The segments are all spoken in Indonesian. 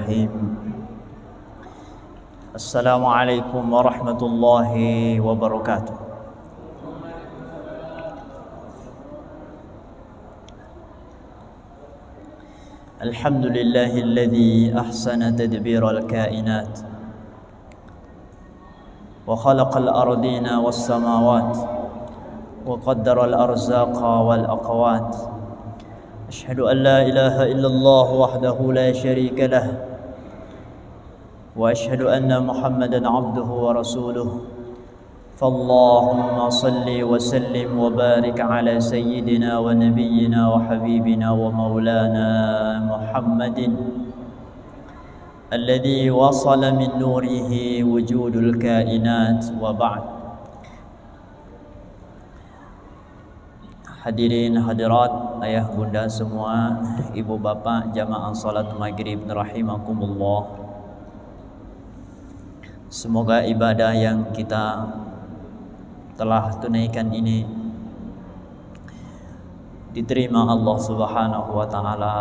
Bismillahirrahmanirrahim. Assalamualaikum warahmatullahi wabarakatuh. Alhamdulillahilladzi ahsana tadbiral kainat wa khalaqal ardina was samawat wa qaddaral arzaqa wal aqwat. Asyhadu an la ilaha illallah wahdahu la syarika lah wa asyhadu anna Muhammadan abduhu wa rasuluh. Fallahumma salli wa sallim wa barik ala sayyidina wa nabiyyina wa habibina wa maulana Muhammadin alladhi wasala min nurihi wujudul kainat wa ba'd. Hadirin hadirat, ayah bunda semua, ibu bapa jamaah salat maghrib rahimakumullah. Semoga ibadah yang kita telah tunaikan ini diterima Allah Subhanahu wa taala,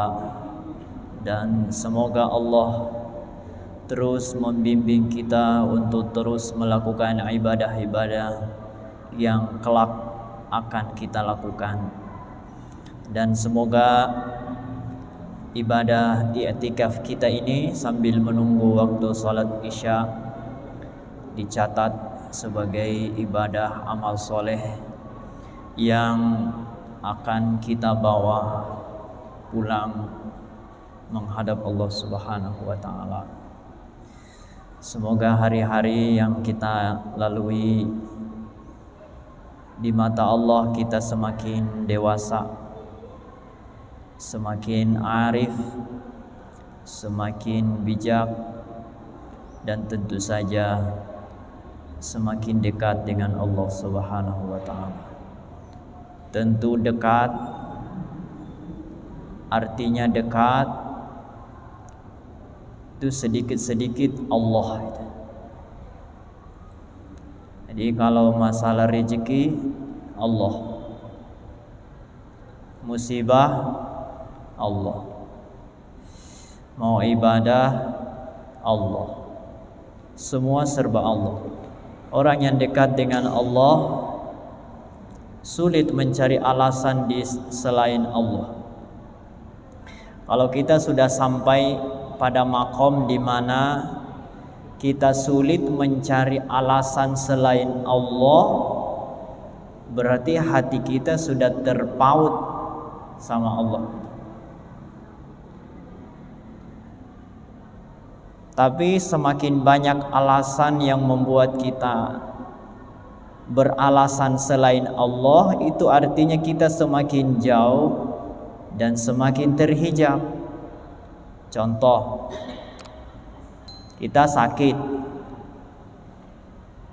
dan semoga Allah terus membimbing kita untuk terus melakukan ibadah-ibadah yang kelak akan kita lakukan, dan semoga ibadah i'tikaf kita ini sambil menunggu waktu salat isya dicatat sebagai ibadah amal soleh yang akan kita bawa pulang menghadap Allah Subhanahu wa taala. Semoga hari-hari yang kita lalui di mata Allah kita semakin dewasa, semakin arif, semakin bijak, dan tentu saja semakin dekat dengan Allah Subhanahu wa taala. Tentu dekat artinya dekat itu sedikit-sedikit Allah. Jadi kalau masalah rezeki Allah, musibah Allah, mau ibadah Allah, semua serba Allah. Orang yang dekat dengan Allah sulit mencari alasan di selain Allah. Kalau kita sudah sampai pada makom di mana kita sulit mencari alasan selain Allah, berarti hati kita sudah terpaut sama Allah. Tapi semakin banyak alasan yang membuat kita beralasan selain Allah, itu artinya kita semakin jauh dan semakin terhijab. Contoh, kita sakit.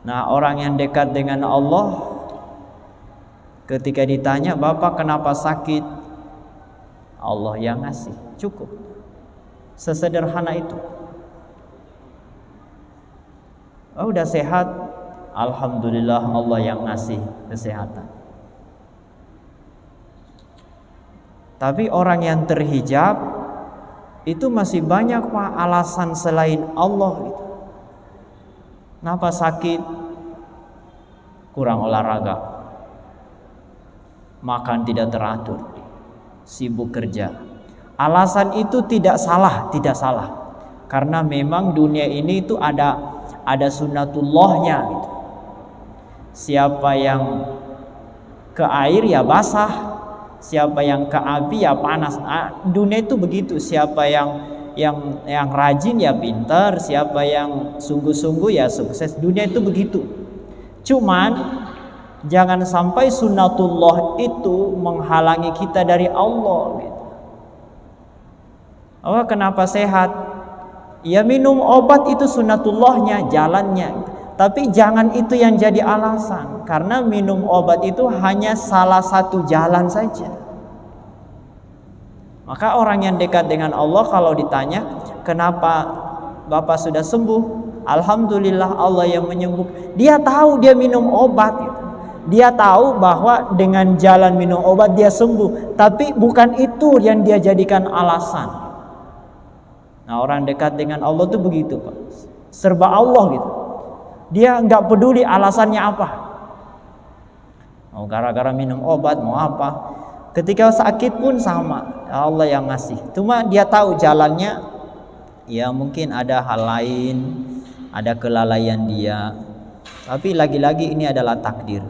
Nah, orang yang dekat dengan Allah ketika ditanya, "Bapak kenapa sakit?" Allah yang ngasih, cukup. Sesederhana itu. Oh, udah sehat, alhamdulillah Allah yang ngasih kesehatan. Tapi orang yang terhijab itu masih banyak Pak alasan selain Allah gitu. Kenapa sakit? Kurang olahraga, makan tidak teratur, sibuk kerja. Alasan itu tidak salah, karena memang dunia ini itu ada sunnatullahnya gitu. Siapa yang ke air ya basah, siapa yang ke api ya panas. Dunia itu begitu. Siapa yang rajin ya pintar, siapa yang sungguh-sungguh ya sukses. Dunia itu begitu. Cuman jangan sampai sunnatullah itu menghalangi kita dari Allah gitu. Oh, kenapa sehat? Ya minum obat itu sunnatullahnya, jalannya. Tapi jangan itu yang jadi alasan, karena minum obat itu hanya salah satu jalan saja. Maka orang yang dekat dengan Allah kalau ditanya, "Kenapa Bapak sudah sembuh?" Alhamdulillah Allah yang menyembuhkan. Dia tahu dia minum obat gitu. Dia tahu bahwa dengan jalan minum obat dia sembuh, tapi bukan itu yang dia jadikan alasan. Nah, orang dekat dengan Allah tuh begitu, Pak. Serba Allah gitu. Dia nggak peduli alasannya apa. Mau gara-gara minum obat, mau apa. Ketika sakit pun sama, Allah yang ngasih. Cuma dia tahu jalannya, ya mungkin ada hal lain, ada kelalaian dia. Tapi lagi-lagi ini adalah takdir.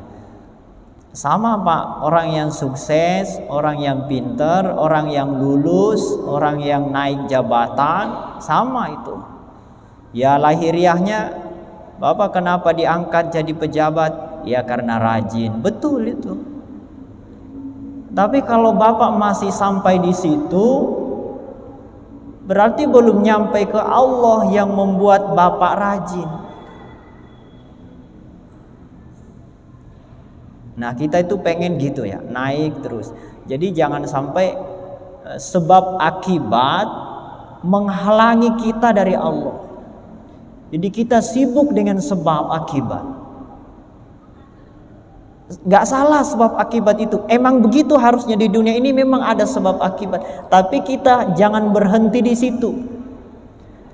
Sama Pak, orang yang sukses, orang yang pintar, orang yang lulus, orang yang naik jabatan, sama itu. Ya lahiriahnya, Bapak kenapa diangkat jadi pejabat? Ya karena rajin, betul itu. Tapi kalau Bapak masih sampai di situ, berarti belum nyampe ke Allah yang membuat Bapak rajin. Nah, kita itu pengen gitu ya, naik terus. Jadi jangan sampai sebab akibat menghalangi kita dari Allah. Jadi kita sibuk dengan sebab akibat. Gak salah sebab akibat itu. Emang begitu harusnya di dunia ini, memang ada sebab akibat. Tapi kita jangan berhenti di situ.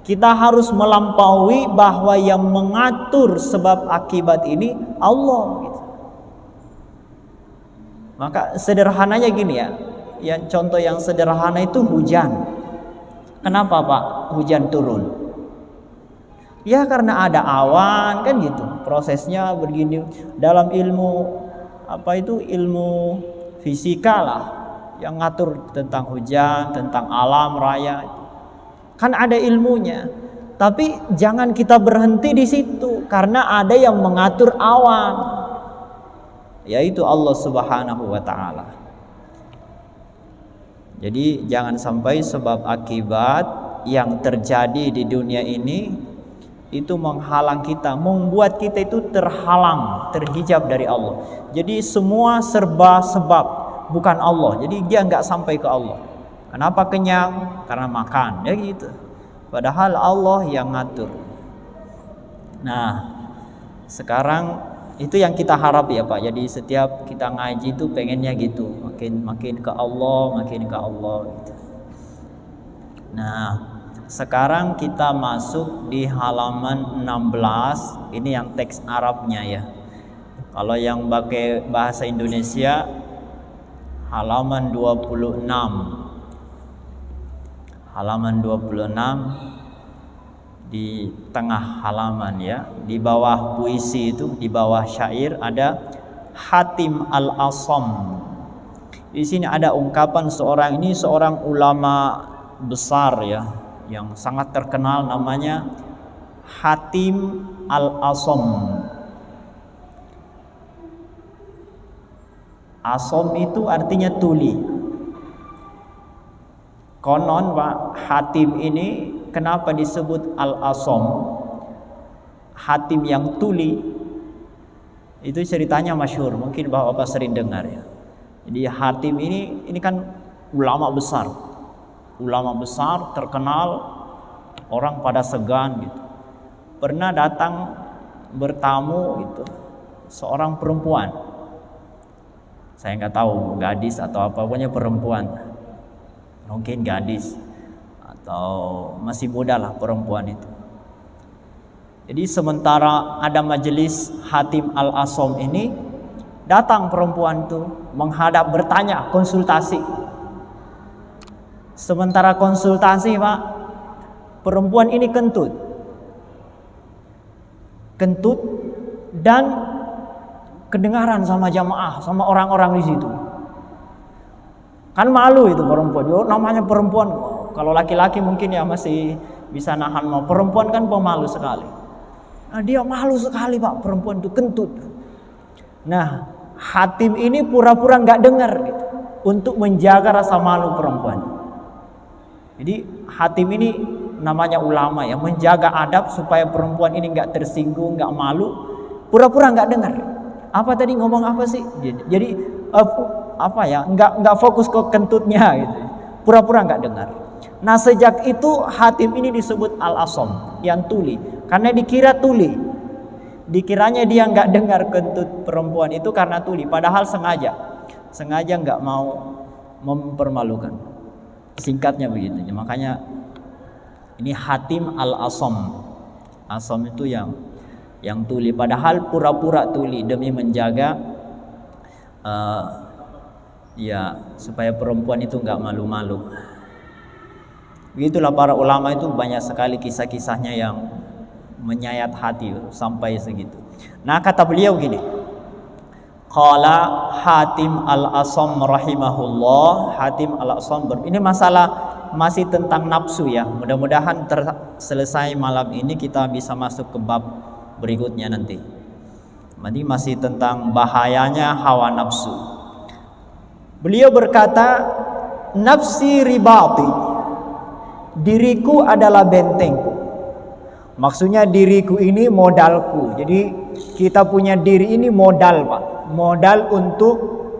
Kita harus melampaui bahwa yang mengatur sebab akibat ini Allah gitu. Maka sederhananya gini ya, yang contoh yang sederhana itu hujan. Kenapa Pak hujan turun? Ya karena ada awan kan gitu. Prosesnya begini. Dalam ilmu apa itu, ilmu fisika lah yang ngatur tentang hujan, tentang alam raya. Kan ada ilmunya. Tapi jangan kita berhenti di situ, karena ada yang mengatur awan, yaitu Allah Subhanahu wa ta'ala. Jadi jangan sampai sebab akibat yang terjadi di dunia ini itu menghalang kita, membuat kita itu terhalang, terhijab dari Allah. Jadi semua serba sebab, bukan Allah. Jadi dia nggak sampai ke Allah. Kenapa kenyang? Karena makan, ya gitu. Padahal Allah yang ngatur. Nah, sekarang itu yang kita harap ya Pak. Jadi setiap kita ngaji itu pengennya gitu, makin ke Allah, makin ke Allah gitu. Nah, sekarang kita masuk di halaman 16. Ini yang teks Arabnya ya. Kalau yang pakai bahasa Indonesia halaman 26. Halaman 26 di tengah halaman ya, di bawah puisi itu, di bawah syair ada Hatim Al-Asam. Di sini ada ungkapan seorang, ini seorang ulama besar ya, yang sangat terkenal, namanya Hatim Al-Asam. Asom itu artinya tuli. Konon Pak, Hatim ini kenapa disebut Al-Asam, Hatim yang tuli? Itu ceritanya masyhur, mungkin Bapak sering dengar ya. Jadi Hatim ini kan ulama besar terkenal, orang pada segan gitu. Pernah datang bertamu itu seorang perempuan, saya nggak tahu gadis atau apa, pokoknya perempuan, mungkin gadis atau masih muda lah perempuan itu. Jadi sementara ada majelis Hatim Al-Asam ini, datang perempuan itu menghadap, bertanya, konsultasi. Sementara konsultasi Pak, perempuan ini kentut dan kedengaran sama jamaah, sama orang-orang di situ. Kan malu itu perempuan, namanya perempuan. Kalau laki-laki mungkin ya masih bisa nahan, mau perempuan kan pemalu sekali. Nah, dia malu sekali Pak, perempuan itu kentut. Nah, Hatim ini pura-pura nggak dengar gitu, untuk menjaga rasa malu perempuan. Jadi Hatim ini namanya ulama ya, menjaga adab supaya perempuan ini nggak tersinggung, nggak malu, pura-pura nggak dengar. Apa tadi ngomong apa sih? Jadi apa ya? Nggak fokus ke kentutnya gitu. Pura-pura nggak dengar. Nah sejak itu Hatim ini disebut Al-Asam, yang tuli, karena dikira tuli. Dikiranya dia nggak dengar kentut perempuan itu karena tuli, padahal sengaja nggak mau mempermalukan. Singkatnya begitu. Makanya Ini Hatim al-Asam. Asam itu yang tuli, padahal pura-pura tuli demi menjaga ya supaya perempuan itu nggak malu-malu. Begitulah para ulama itu banyak sekali kisah-kisahnya yang menyayat hati sampai segitu. Nah, kata beliau gini, qala Hatim al-Asam rahimahullah. Hatim al-Asam ini masalah masih tentang nafsu ya. Mudah-mudahan selesai malam ini kita bisa masuk ke bab berikutnya nanti. Ini masih tentang bahayanya hawa nafsu. Beliau berkata, nafsi ribati, diriku adalah bentengku. Maksudnya diriku ini modalku. Jadi kita punya diri ini modal, Pak. Modal untuk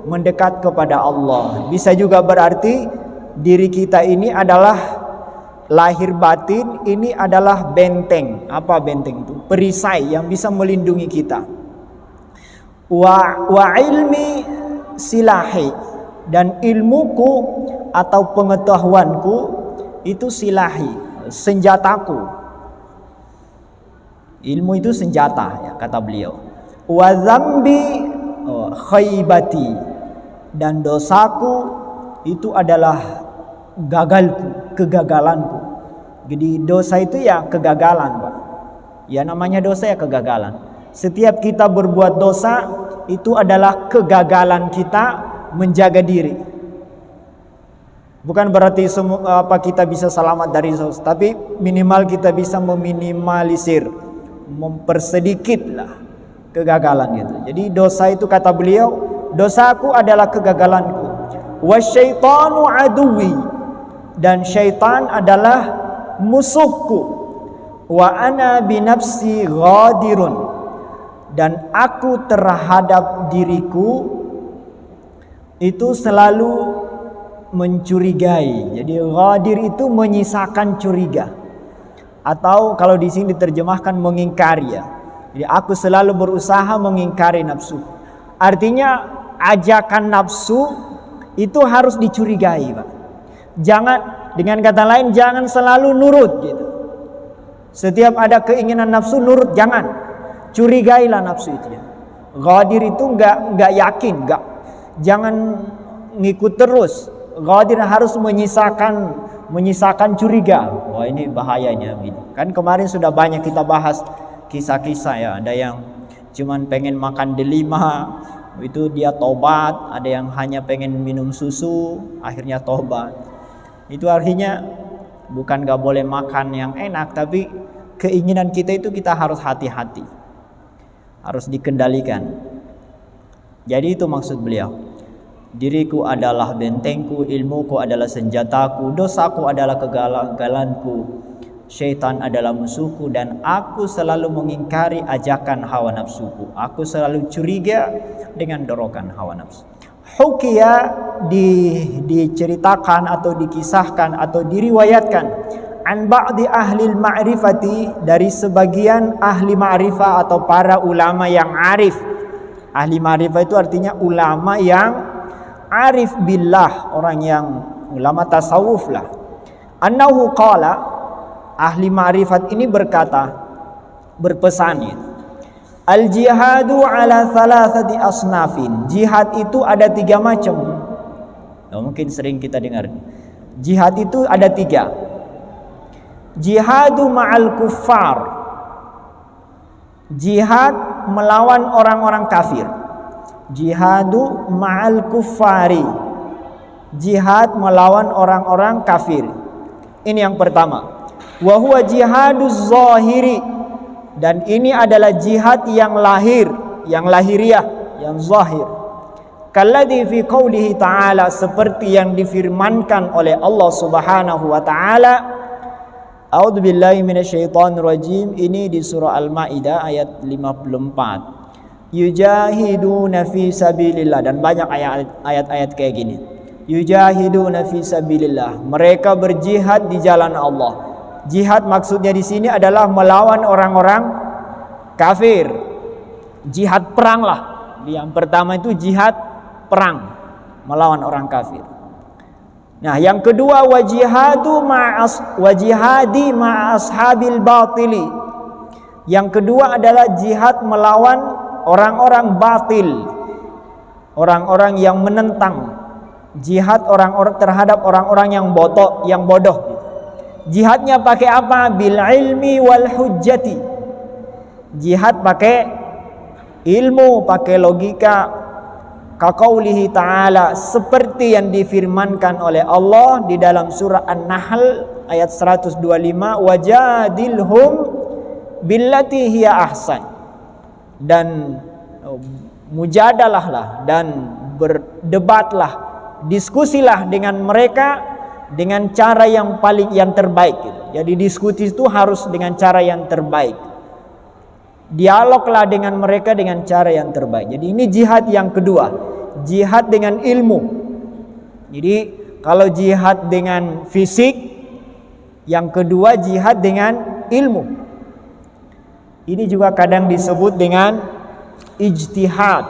mendekat kepada Allah. Bisa juga berarti diri kita ini adalah lahir batin, ini adalah benteng. Apa benteng itu? Perisai yang bisa melindungi kita. Wa ilmi silahi, dan ilmuku atau pengetahuanku itu silahi, senjataku. Ilmu itu senjata ya, kata beliau. Wa dzambi khaybati, dan dosaku itu adalah gagalku, kegagalanku. Jadi dosa itu ya kegagalan, Pak. Ya namanya dosa ya kegagalan. Setiap kita berbuat dosa itu adalah kegagalan kita menjaga diri. Bukan berarti kita bisa selamat dari dosa, tapi minimal kita bisa meminimalisir, mempersedikitlah kegagalan gitu. Jadi dosa itu, kata beliau, dosaku adalah kegagalanku. Wasyaitanu aduwi, dan syaitan adalah musuhku. Wa ana binafsi ghadirun, dan aku terhadap diriku itu selalu mencurigai. Jadi ghadir itu menyisakan curiga, atau kalau di sini diterjemahkan mengingkari ya. Jadi aku selalu berusaha mengingkari nafsu. Artinya ajakan nafsu itu harus dicurigai, Pak. Jangan, dengan kata lain, jangan selalu nurut gitu. Setiap ada keinginan nafsu nurut, jangan. Curigailah nafsu itu ya. Ghadir itu enggak yakin, jangan ngikut terus. Ghadir harus menyisakan curiga. Wah, ini bahayanya gitu. Kan kemarin sudah banyak kita bahas kisah-kisah ya. Ada yang cuman pengen makan delima, itu dia tobat. Ada yang hanya pengen minum susu, akhirnya tobat. Itu artinya bukan gak boleh makan yang enak, tapi keinginan kita itu kita harus hati-hati, harus dikendalikan. Jadi itu maksud beliau. Diriku adalah bentengku, ilmuku adalah senjataku, dosaku adalah kegagalanku, syaitan adalah musuhku, dan aku selalu mengingkari ajakan hawa nafsuku. Aku selalu curiga dengan dorongan hawa nafsu. Hukiya, diceritakan atau dikisahkan atau diriwayatkan, an ba'di ahli ma'rifati, dari sebagian ahli ma'rifah atau para ulama yang arif. Ahli ma'rifah itu artinya ulama yang arif billah, orang yang ulama tasawuf lah. Annahu qala, ahli ma'rifat ini berkata, berpesan itu, al jihadu ala thalathati asnafin. Jihad itu ada 3 macam. Mungkin sering kita dengar. Jihad itu ada 3. Jihadu ma'al kuffar, jihad melawan orang-orang kafir. Jihadu ma'al kuffari, jihad melawan orang-orang kafir. Ini yang pertama. Wa huwa jihaduz zahiri, dan ini adalah jihad yang lahir, yang lahiriah, yang zahir. Kalladzi fi qoulihi ta'ala, seperti yang difirmankan oleh Allah Subhanahu wa taala. A'udzubillahi minasyaitonir rajim. Ini di surah Al-Maidah ayat 54. Yujahiduna fi sabilillah, dan banyak ayat-ayat kayak gini. Yujahiduna fi sabilillah, mereka berjihad di jalan Allah. Jihad maksudnya di sini adalah melawan orang-orang kafir. Jihad perang lah. Yang pertama itu jihad perang, melawan orang kafir. Nah, yang kedua wajihadi ma'ashabil batili. Yang kedua adalah jihad melawan orang-orang batil, orang-orang yang menentang. Jihad orang-orang terhadap orang-orang yang bodoh. Jihadnya pakai apa? Bil ilmi wal hujjati. Jihad pakai ilmu, pakai logika. Kaqaulihi ta'ala, seperti yang difirmankan oleh Allah di dalam surah An-Nahl ayat 125, wajadilhum billati hiya ahsan. Dan mujadalahlah dan berdebatlah, diskusilah dengan mereka dengan cara yang terbaik gitu. Jadi diskusi itu harus dengan cara yang terbaik. Dialoglah dengan mereka dengan cara yang terbaik. Jadi ini jihad yang kedua, jihad dengan ilmu. Jadi kalau jihad dengan fisik, yang kedua jihad dengan ilmu. Ini juga kadang disebut dengan ijtihad.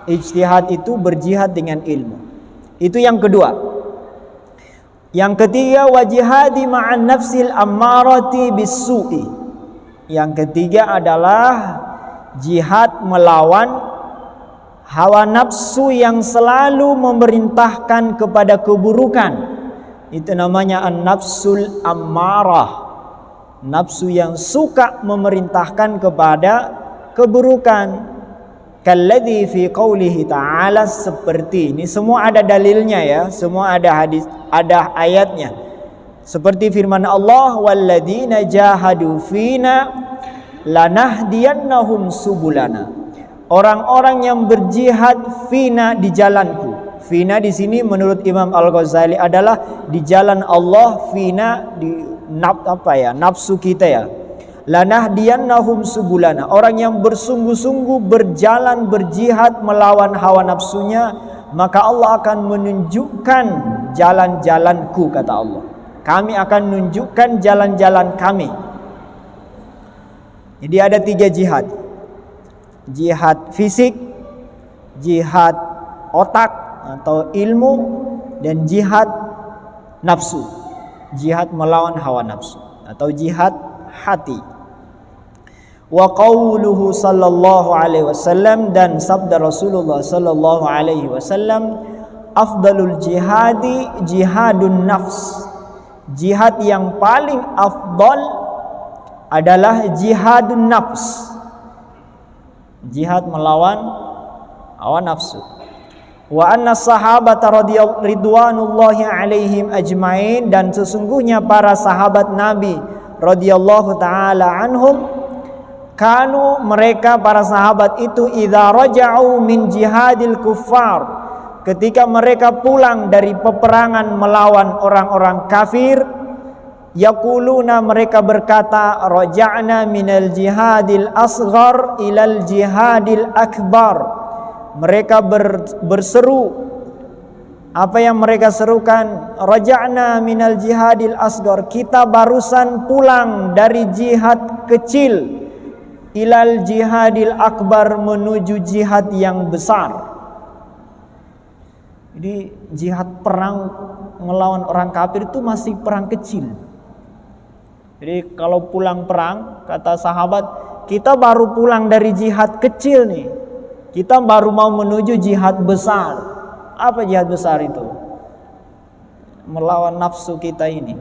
Ijtihad itu berjihad dengan ilmu. Itu yang kedua. Yang ketiga wajihadi ma'an nafsil ammarati bis-su'i. Yang ketiga adalah jihad melawan hawa nafsu yang selalu memerintahkan kepada keburukan. Itu namanya an-nafsul ammarah. Nafsu yang suka memerintahkan kepada keburukan. Kalladzi fi qoulihi ta'ala, seperti ini. Semua ada dalilnya ya, semua ada hadis, ada ayatnya. Seperti firman Allah, walladzina jahadu fina lanahdiyannahum subulana. Orang-orang yang berjihad fina, di jalanku. Fina di sini menurut Imam Al-Ghazali adalah di jalan Allah, fina di nafsu kita ya. Lanahdiyannahum subulana. Orang yang bersungguh-sungguh berjalan berjihad melawan hawa nafsunya, maka Allah akan menunjukkan jalan-jalanku, kata Allah. Kami akan menunjukkan jalan-jalan kami. Jadi ada 3 jihad. Jihad fisik, jihad otak atau ilmu, dan jihad nafsu. Jihad melawan hawa nafsu atau jihad hati. Wa qauluhu sallallahu alaihi wasallam, dan sabda Rasulullah sallallahu alaihi wasallam, afdalul jihadi jihadun nafs. Jihad yang paling afdal adalah jihadun nafs. Jihad melawan hawa nafsu. Wa anna sahabata ridwanullahi alaihim ajmain, dan sesungguhnya para sahabat Nabi radhiyallahu taala anhum, kanu, mereka para sahabat itu, idza raja'u min jihadil kuffar, ketika mereka pulang dari peperangan melawan orang-orang kafir, yaquluna, mereka berkata, raja'na minal jihadil asghar ilal jihadil akbar. Mereka berseru, apa yang mereka serukan? Raja'na minal jihadil asghar, kita barusan pulang dari jihad kecil, ilal jihadil akbar, menuju jihad yang besar. Jadi jihad perang melawan orang kafir itu masih perang kecil. Jadi kalau pulang perang, kata sahabat, kita baru pulang dari jihad kecil nih, kita baru mau menuju jihad besar. Apa jihad besar itu? Melawan nafsu kita ini.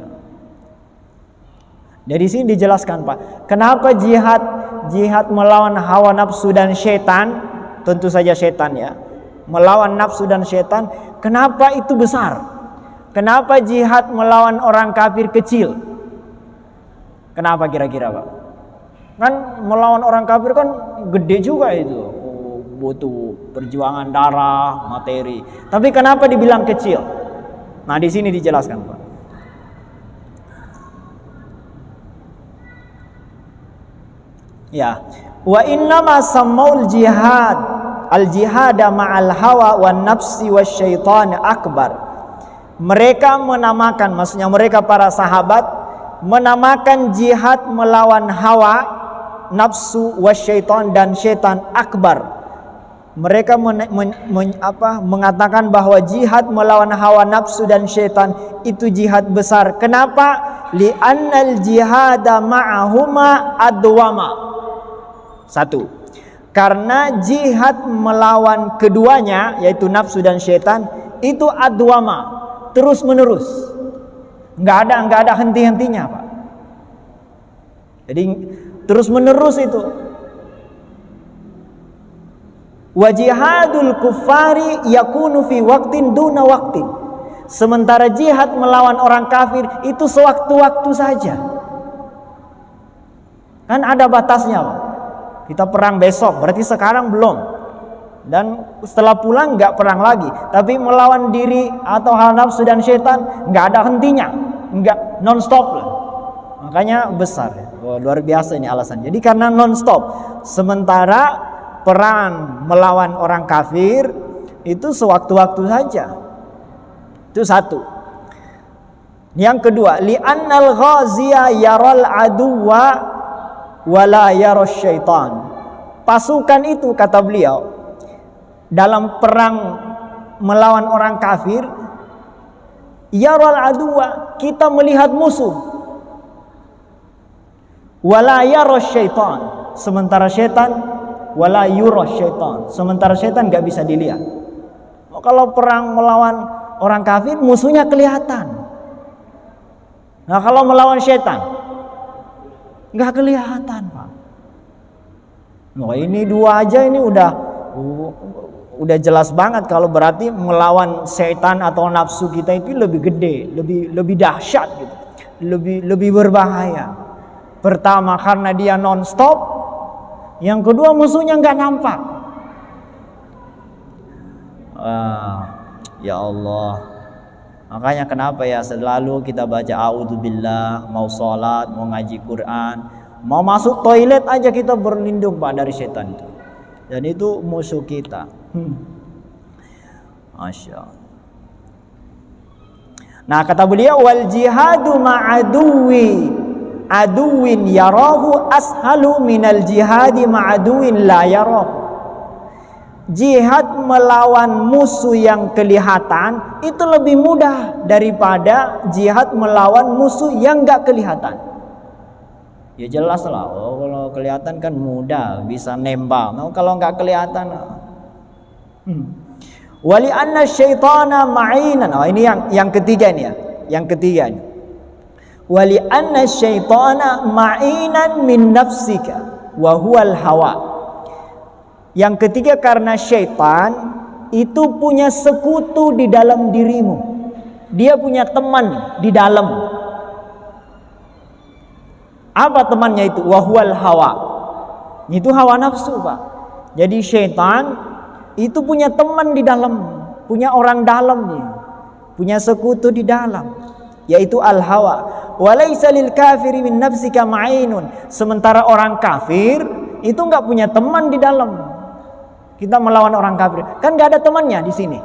Dari sini dijelaskan, Pak, kenapa jihad melawan hawa nafsu dan setan, tentu saja setan ya, melawan nafsu dan setan, kenapa itu besar? Kenapa jihad melawan orang kafir kecil? Kenapa kira-kira, Pak? Kan melawan orang kafir kan gede juga itu, butuh perjuangan darah, materi. Tapi kenapa dibilang kecil? Nah, di sini dijelaskan, Pak. Ya, wa innama samaul jihad al-jihada ma'al hawa wan nafsi wasyaitan akbar. Mereka menamakan, maksudnya mereka para sahabat menamakan jihad melawan hawa, nafsu, wasyaitan, dan syaitan akbar. mereka mengatakan bahwa jihad melawan hawa nafsu dan syaitan itu jihad besar. Kenapa? Li'annal jihada ma'ahuma adwama. Satu, karena jihad melawan keduanya, yaitu nafsu dan syaitan, itu adwama, terus menerus, nggak ada henti-hentinya, Pak. Jadi terus menerus itu. Wa jihadul kuffari yakunu fi waqtin duna waqtin. Sementara jihad melawan orang kafir itu sewaktu-waktu saja. Kan ada batasnya, Pak. Kita perang besok, berarti sekarang belum. Dan setelah pulang nggak perang lagi. Tapi melawan diri atau hawa nafsu dan syaitan nggak ada hentinya, nggak non-stop lah. Makanya besar. Oh, luar biasa ini alasan. Jadi karena non-stop. Sementara perang melawan orang kafir itu sewaktu-waktu saja. Itu satu. Yang kedua, li'annal ghaziya yaral aduwa wala yaras syaitan. Pasukan itu, kata beliau, dalam perang melawan orang kafir, yaral aduwa, kita melihat musuh, wala yaras syaitan, sementara syaitan wala yura syaitan, sementara syaitan nggak bisa dilihat. Kalau perang melawan orang kafir musuhnya kelihatan. Nah kalau melawan syaitan nggak kelihatan, Pak. Nah ini dua aja ini udah jelas banget kalau berarti melawan syaitan atau nafsu kita itu lebih gede, lebih dahsyat gitu, lebih berbahaya. Pertama karena dia non-stop. Yang kedua musuhnya nggak nampak. Ya Allah. Makanya kenapa ya selalu kita baca a'udzubillah, mau sholat, mau ngaji Quran, mau masuk toilet aja kita berlindung, Pak, dari setan itu. Dan itu musuh kita. Masya Allah. Nah kata beliau, wal jihadu aduwin yarahu ashalu minal jihadi ma'aduwin la yarahu. Jihad melawan musuh yang kelihatan itu lebih mudah daripada jihad melawan musuh yang gak kelihatan. Ya jelas lah, kalau kelihatan kan mudah, bisa nembak. Nah, kalau gak kelihatan wali anna syaitana ma'inan. Oh, ini yang ketiga nih ya. Yang ketiga nih. Wali anna syaitana ma'inan min nafsika wa huwal hawa. Yang ketiga karena syaitan itu punya sekutu di dalam dirimu. Dia punya teman di dalam. Apa temannya itu? Wa huwal hawa. Itu hawa nafsu, Pak. Jadi syaitan itu punya teman di dalam, punya orang dalamnya, punya sekutu di dalam, yaitu al-hawa. Walaysa lil kafiri min nafsika ma'inun. Sementara orang kafir itu enggak punya teman di dalam. Kita melawan orang kafir, kan enggak ada temannya di sini.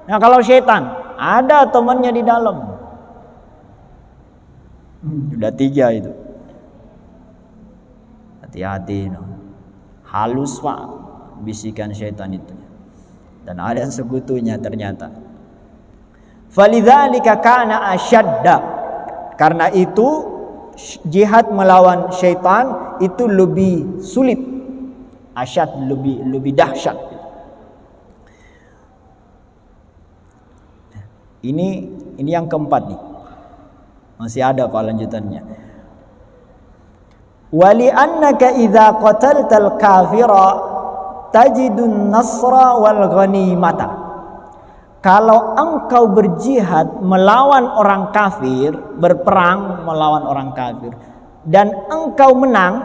Nah, kalau syaitan ada temannya di dalam. Sudah tiga itu. Hati-hati, no. Halus, Pak, bisikan syaitan itu. Dan ada sekutunya ternyata. Falidzalika kana asyadda. Karena itu jihad melawan syaitan itu lebih sulit, asyad, lebih dahsyat. Ini yang keempat nih. Masih ada Pak lanjutannya. Wali annaka idza qataltal kafira tajidun nasra wal ghanimata. Kalau engkau berjihad melawan orang kafir, berperang melawan orang kafir, dan engkau menang,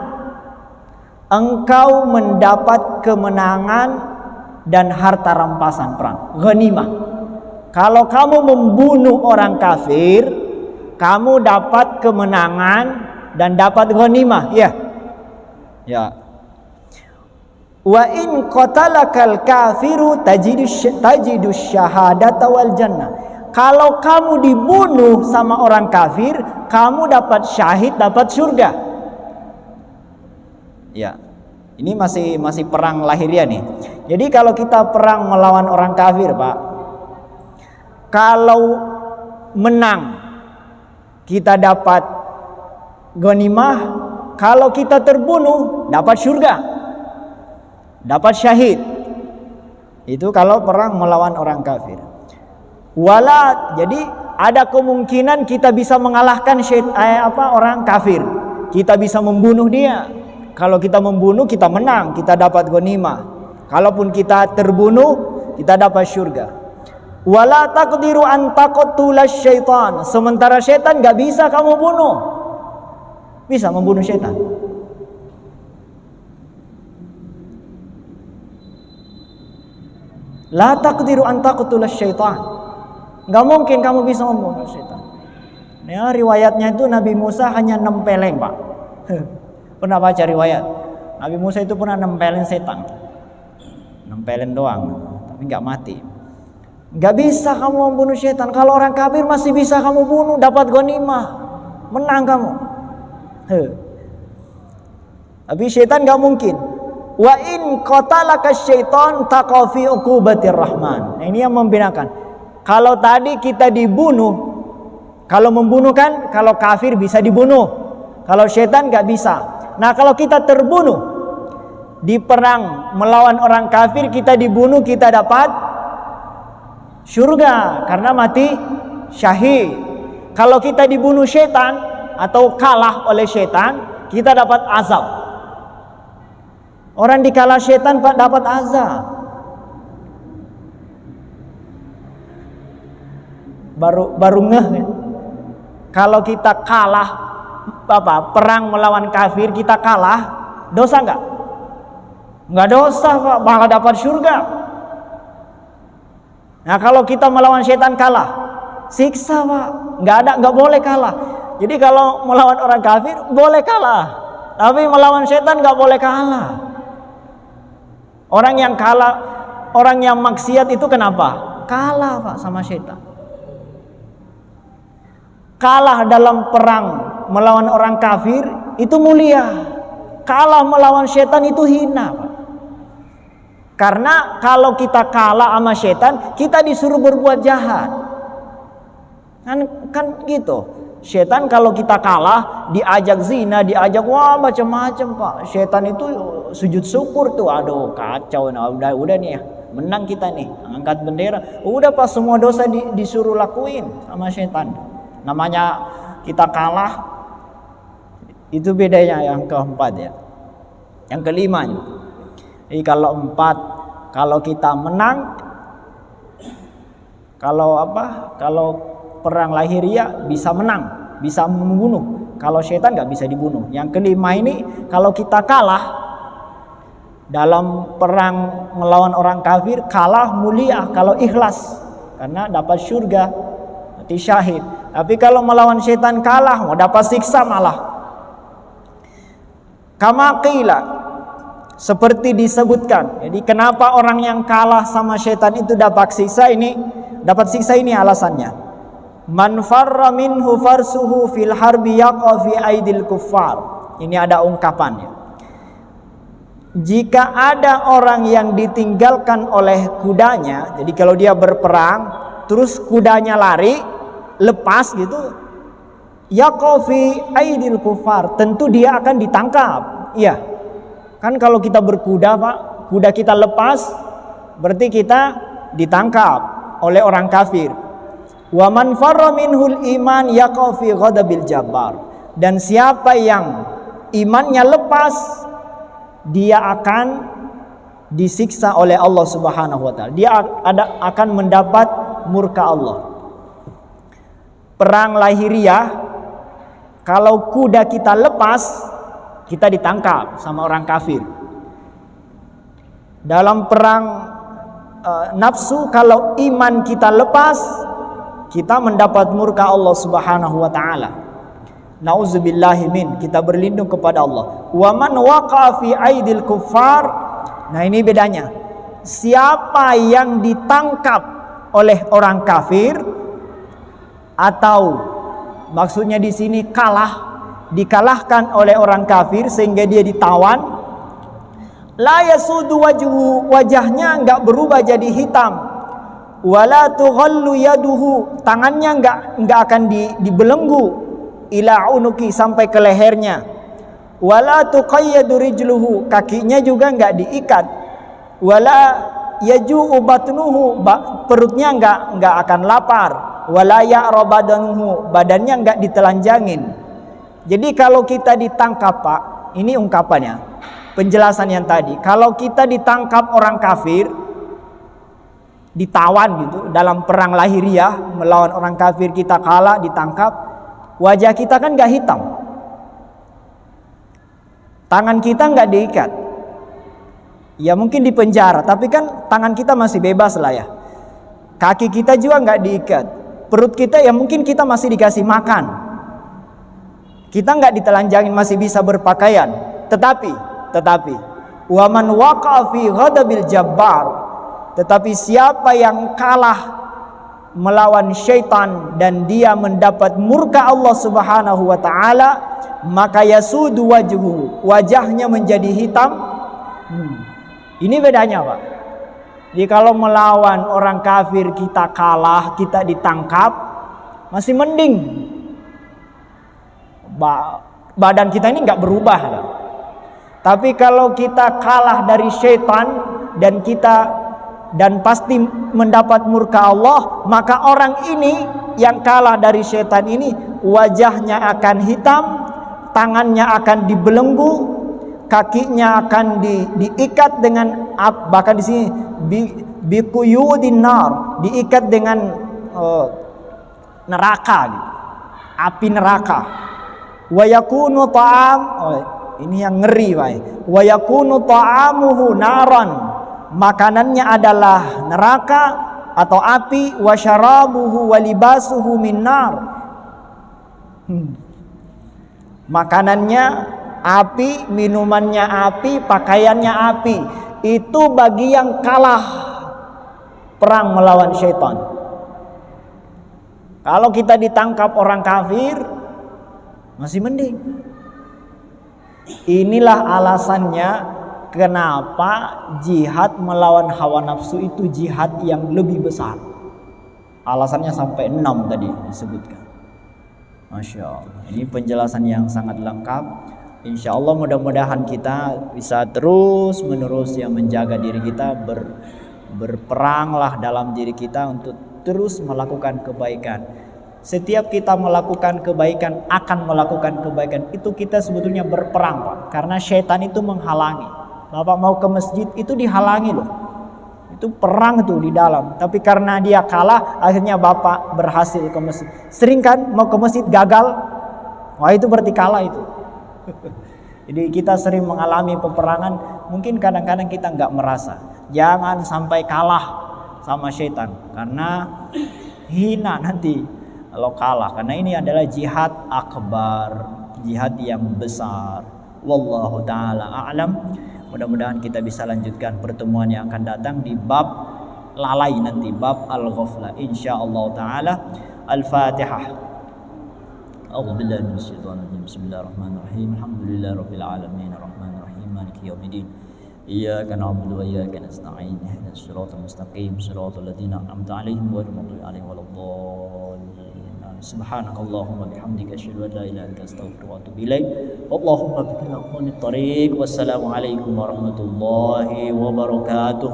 engkau mendapat kemenangan dan harta rampasan perang, ghanimah. Kalau kamu membunuh orang kafir, kamu dapat kemenangan dan dapat ghanimah, ya. Ya. Wa in qatalakal kafiru tajidu syahadata wal jannah. Kalau kamu dibunuh sama orang kafir, kamu dapat syahid, dapat surga. Ya. Ini masih perang lahiriah nih. Jadi kalau kita perang melawan orang kafir, Pak, kalau menang kita dapat ghanimah, kalau kita terbunuh dapat surga, dapat syahid. Itu kalau perang melawan orang kafir. Jadi ada kemungkinan kita bisa mengalahkan orang kafir. Kita bisa membunuh dia. Kalau kita membunuh, kita menang, kita dapat ghanimah. Kalaupun kita terbunuh, kita dapat surga. Wala taqdiru an taqtulas syaitan. Sementara setan gak bisa kamu bunuh. Bisa membunuh setan? La taqdiru an taqtulas syaitan. Gak mungkin kamu bisa membunuh setan. Ya, riwayatnya itu Nabi Musa hanya nempeleng, Pak. Pernah baca riwayat Nabi Musa itu pernah nempelin setan, nempelin doang, tapi nggak mati. Nggak bisa kamu membunuh setan. Kalau orang kafir masih bisa kamu bunuh, dapat ghanimah, menang kamu. Tapi setan nggak mungkin. Wa in qatalaka syaitan taqafi uqubatir rahman. Nah, ini yang membedakan. Kalau tadi kita dibunuh, kalau membunuh kan, kalau kafir bisa dibunuh, kalau setan nggak bisa. Nah, kalau kita terbunuh di perang melawan orang kafir, kita dibunuh, kita dapat surga karena mati syahid. Kalau kita dibunuh setan atau kalah oleh setan, kita dapat azab. Orang dikalah setan Pak dapat azab. Baru ngeh kan? Kalau kita kalah perang melawan kafir, kita kalah, dosa nggak? Nggak dosa, Pak, malah dapat surga. Nah, kalau kita melawan setan kalah, siksa, Pak. Nggak boleh kalah. Jadi kalau melawan orang kafir boleh kalah, tapi melawan setan nggak boleh kalah. Orang yang kalah, orang yang maksiat itu kenapa? Kalah, Pak, sama setan. Kalah dalam perang melawan orang kafir itu mulia. Kalah melawan setan itu hina, Pak. Karena kalau kita kalah sama setan, kita disuruh berbuat jahat. Kan gitu. Setan kalau kita kalah, diajak zina, diajak macam-macam, Pak. Setan itu sujud syukur tuh. Aduh, kacau. Nah, udah nih ya. Menang kita nih, angkat bendera. Udah, Pak, semua dosa disuruh lakuin sama setan. Namanya kita kalah, itu bedanya yang keempat ya. Yang kelima, jadi kalau kita menang, kalau perang lahiriah bisa menang, bisa membunuh. Kalau setan nggak bisa dibunuh. Yang kelima ini, kalau kita kalah dalam perang melawan orang kafir, kalah mulia kalau ikhlas, karena dapat surga, mati syahid. Tapi kalau melawan setan kalah, mau dapat siksa malah. Kama qila, seperti disebutkan. Jadi kenapa orang yang kalah sama setan itu dapat siksa ini? Dapat siksa ini alasannya. Man farra minhu farsuhu fil harbi yaqa fi aidil kuffar. Ini ada ungkapannya. Jika ada orang yang ditinggalkan oleh kudanya, jadi kalau dia berperang terus kudanya lari, lepas gitu, yaqa fi aidil kuffar, tentu dia akan ditangkap. Iya. Kan kalau kita berkuda, Pak, kuda kita lepas, berarti kita ditangkap oleh orang kafir. Wa man farra minhul iman yaqa fi ghadabil jabbar. Dan siapa yang imannya lepas, dia akan disiksa oleh Allah Subhanahu wa taala. Dia akan mendapat murka Allah. Perang lahiriah, kalau kuda kita lepas, kita ditangkap sama orang kafir. Dalam perang nafsu, kalau iman kita lepas, kita mendapat murka Allah Subhanahu wa taala. Nauzubillahi min, kita berlindung kepada Allah. Wa man waqa fi aidil kuffar. Nah, ini bedanya. Siapa yang ditangkap oleh orang kafir, atau maksudnya di sini kalah, dikalahkan oleh orang kafir sehingga dia ditawan, La yasudu wajhu, wajahnya enggak berubah jadi hitam. Wala tughallu yaduhu, tangannya enggak akan dibelenggu ila unuki, sampai ke lehernya. Wala tuqayyadu rijluhu, kakinya juga enggak diikat. Wala yaju'u batnuhu, perutnya enggak akan lapar. Wala ya'ra badanuhu, badannya enggak ditelanjangin. Jadi kalau kita ditangkap, Pak, ini ungkapannya, penjelasan yang tadi. Kalau kita ditangkap orang kafir, ditawan gitu dalam perang lahiriah melawan orang kafir, kita kalah, ditangkap, wajah kita kan enggak hitam. Tangan kita enggak diikat. Ya mungkin di penjara, tapi kan tangan kita masih bebas lah ya. Kaki kita juga enggak diikat. Perut kita ya mungkin kita masih dikasih makan. Kita enggak ditelanjangin, masih bisa berpakaian. Tetapi wa man waqa'a fi ghadabil jabbar, tetapi siapa yang kalah melawan syaitan dan dia mendapat murka Allah Subhanahu wa taala, maka yasudu wajhu, wajahnya menjadi hitam. Ini bedanya, Pak. Jadi kalau melawan orang kafir kita kalah, kita ditangkap, masih mending. Badan kita ini enggak berubah. Tapi kalau kita kalah dari syaitan dan pasti mendapat murka Allah, maka orang ini yang kalah dari syaitan ini wajahnya akan hitam, tangannya akan dibelenggu, kakinya akan diikat dengan, bahkan di sini biquyudin nar, diikat dengan neraka gitu, api neraka. Wa yakunu ta'am, ini yang ngeri, Pak. Wa yakunu ta'amuhu naran, makanannya adalah neraka atau api. Wa syarabuhu wa libasuhu min nar, makanannya api, minumannya api, pakaiannya api. Itu bagi yang kalah perang melawan syaitan. Kalau kita ditangkap orang kafir, masih mending. Inilah alasannya kenapa jihad melawan hawa nafsu itu jihad yang lebih besar. Alasannya sampai 6 tadi disebutkan. Masya Allah. Ini penjelasan yang sangat lengkap. Insya Allah mudah-mudahan kita bisa terus menerus yang menjaga diri kita, berperanglah dalam diri kita untuk terus melakukan kebaikan. Setiap kita melakukan kebaikan, akan melakukan kebaikan, itu kita sebetulnya berperang, Pak. Karena syaitan itu menghalangi. Bapak mau ke masjid itu dihalangi loh. Itu perang tuh di dalam. Tapi karena dia kalah, akhirnya Bapak berhasil ke masjid. Sering kan mau ke masjid gagal? Wah, itu berarti kalah itu. Jadi kita sering mengalami peperangan, mungkin kadang-kadang kita nggak merasa. Jangan sampai kalah sama syaitan, karena hina nanti kalau kalah, karena ini adalah jihad akbar, jihad yang besar. Wallahu ta'ala a'lam. Mudah-mudahan kita bisa lanjutkan pertemuan yang akan datang di bab lalai nanti, bab al-ghaflah, insyaallah ta'ala. Al-Fatihah. A'udzubillahi minasyaitonir rajim. Bismillahirrahmanirrahim. Alhamdulillahirabbil alamin, arrahmanirrahim, maliki yaumiddin. Iyyaka na'budu wa iyyaka nasta'in. Ihdinas siratal mustaqim, siratal ladzina an'amta 'alaihim ghairil maghdubi 'alaihim waladdallin. Subhanakallahumma bihamdika asyhadu an la ilaha illa anta astaghfiruka wa atubu ilaik. Allahumma bika aqwamit thariq. Wassalamu alaikum warahmatullahi wabarakatuh.